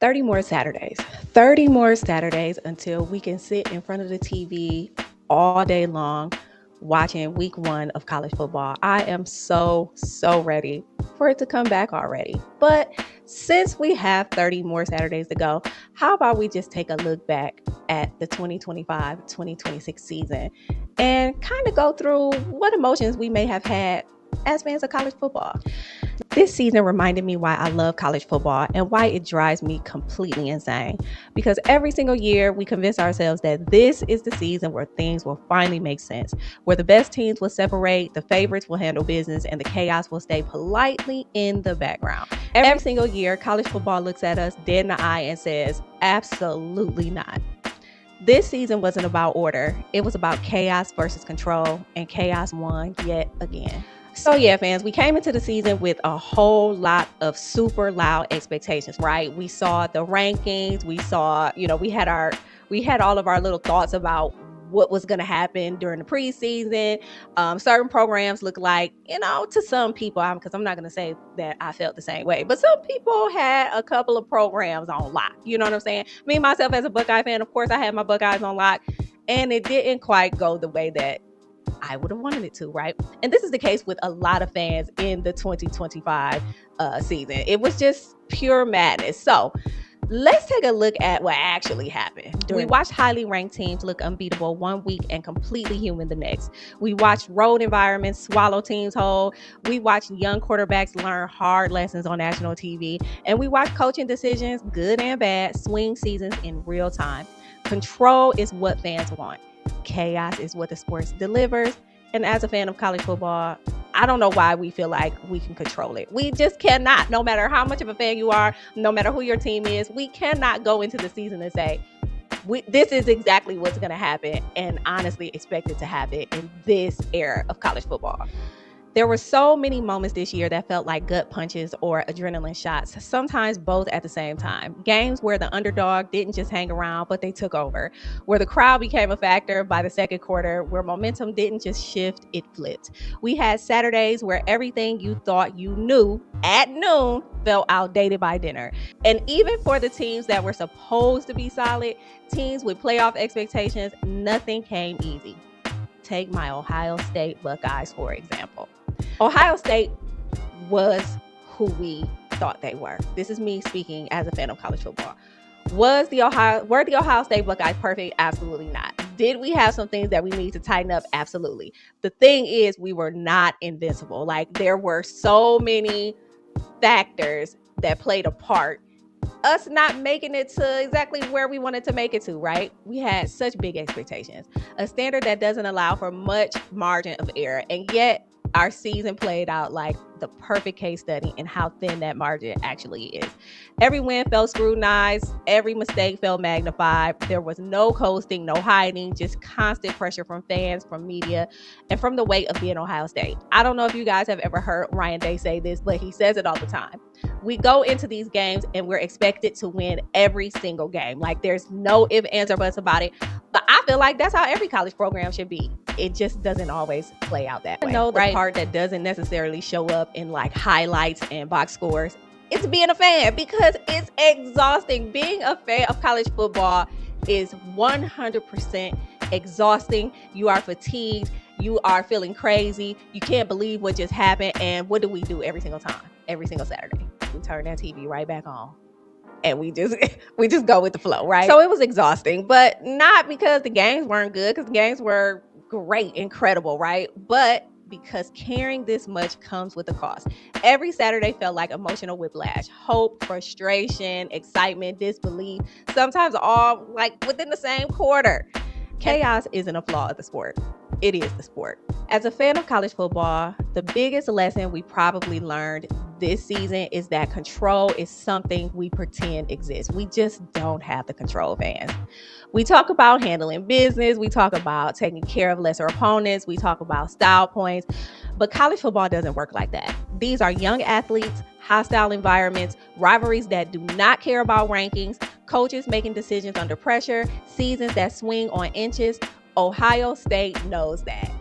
30 more Saturdays. 30 more Saturdays until we can sit in front of the TV all day long watching week 1 of college football. I am so ready for it to come back already. But since we have 30 more Saturdays to go, how about we just take a look back at the 2025-2026 season and kind of go through what emotions we may have had as fans of college football. This season reminded me why I love college football and why it drives me completely insane. Because every single year we convince ourselves that this is the season where things will finally make sense, where the best teams will separate, the favorites will handle business, and the chaos will stay politely in the background. Every single year, college football looks at us dead in the eye and says, absolutely not. This season wasn't about order. It was about chaos versus control, and chaos won yet again. So yeah, fans, we came into the season with a whole lot of super loud expectations, right? We saw the rankings, we saw, we had all of our little thoughts about what was going to happen during the preseason. Certain programs look like, to some people, because I'm not going to say that I felt the same way, but some people had a couple of programs on lock. You know what I'm saying? Me, myself, as a Buckeye fan, of course, I had my Buckeyes on lock, and it didn't quite go the way that I would have wanted it to, right? And this is the case with a lot of fans in the 2025 season. It was just pure madness. So let's take a look at what actually happened. We watched highly ranked teams look unbeatable one week and completely human the next. We watched road environments swallow teams whole. We watched young quarterbacks learn hard lessons on national TV. And we watched coaching decisions, good and bad, swing seasons in real time. Control is what fans want. Chaos is what the sports delivers. And as a fan of college football, I don't know why we feel like we can control it. We just cannot. No matter how much of a fan you are, no matter who your team is, we cannot go into the season and say, this is exactly what's going to happen, and honestly expect it to happen in this era of college football. There were so many moments this year that felt like gut punches or adrenaline shots, sometimes both at the same time. Games where the underdog didn't just hang around, but they took over. Where the crowd became a factor by the second quarter, where momentum didn't just shift, it flipped. We had Saturdays where everything you thought you knew at noon felt outdated by dinner. And even for the teams that were supposed to be solid, teams with playoff expectations, nothing came easy. Take my Ohio State Buckeyes, for example. Ohio State was who we thought they were. This is me speaking as a fan of college football. Were the Ohio State Buckeyes perfect? Absolutely not. Did we have some things that we need to tighten up? Absolutely. The thing is, we were not invincible. Like, there were so many factors that played a part us not making it to exactly where we wanted to make it to, right? We had such big expectations, a standard that doesn't allow for much margin of error, and yet our season played out like the perfect case study in how thin that margin actually is. Every win felt scrutinized. Every mistake felt magnified. There was no coasting, no hiding, just constant pressure from fans, from media, and from the weight of being Ohio State. I don't know if you guys have ever heard Ryan Day say this, but he says it all the time. We go into these games and we're expected to win every single game. Like, there's no ifs, ands, or buts about it. But I feel like that's how every college program should be. It just doesn't always play out that way. I know the part that doesn't necessarily show up in like highlights and box scores. It's being a fan, because it's exhausting. Being a fan of college football is 100% exhausting. You are fatigued. You are feeling crazy. You can't believe what just happened. And what do we do every single time? Every single Saturday, we turn that TV right back on. And we just go with the flow, right? So it was exhausting, but not because the games weren't good, because the games were great, incredible, right? But because caring this much comes with a cost. Every Saturday felt like emotional whiplash, hope, frustration, excitement, disbelief, sometimes all like within the same quarter. Chaos isn't a flaw of the sport. It is the sport. As a fan of college football, the biggest lesson we probably learned this season is that control is something we pretend exists. We just don't have the control, fans. We talk about handling business. We talk about taking care of lesser opponents. We talk about style points. But college football doesn't work like that. These are young athletes, hostile environments, rivalries that do not care about rankings, coaches making decisions under pressure, seasons that swing on inches. Ohio State knows that.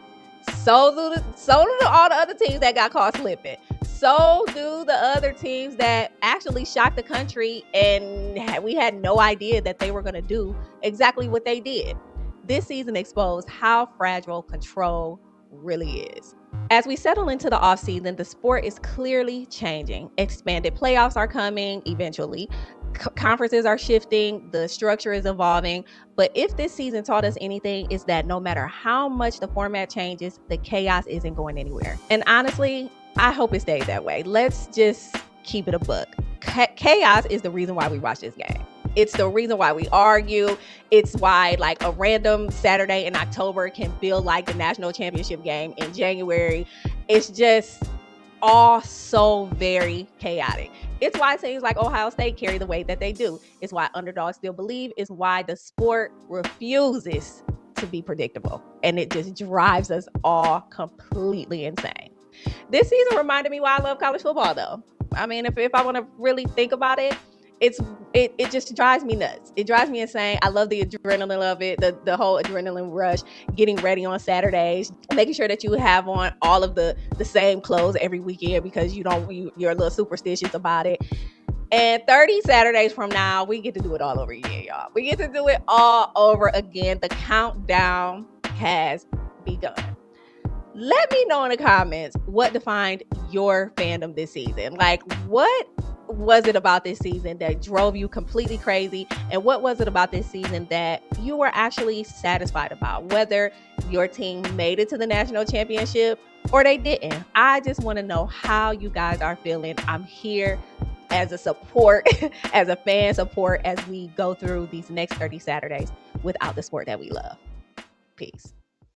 So do all the other teams that got caught slipping. so do the other teams that actually shocked the country, and we had no idea that they were going to do exactly what they did. This season exposed how fragile control really is. As we settle into the offseason, the sport is clearly changing. Expanded playoffs are coming eventually. Conferences are shifting, the structure is evolving. But if this season taught us anything, it's that no matter how much the format changes, the chaos isn't going anywhere. And honestly, I hope it stays that way. Let's just keep it a buck. Chaos is the reason why we watch this game. It's the reason why we argue. It's why like a random Saturday in October can feel like the national championship game in January. It's just all so very chaotic. It's why teams like Ohio State carry the weight that they do. It's why underdogs still believe. It's why the sport refuses to be predictable. And it just drives us all completely insane. This season reminded me why I love college football, though. I mean, if I want to really think about it, it just drives me nuts. It drives me insane. I love the adrenaline of it, the whole adrenaline rush, getting ready on Saturdays, making sure that you have on all of the same clothes every weekend because you're a little superstitious about it. And 30 Saturdays from now, we get to do it all over again, y'all. We get to do it all over again. The countdown has begun. Let me know in the comments what defined your fandom this season. Like, what was it about this season that drove you completely crazy? And what was it about this season that you were actually satisfied about? Whether your team made it to the national championship or they didn't. I just want to know how you guys are feeling. I'm here as a support, as a fan support, as we go through these next 30 Saturdays without the sport that we love. Peace.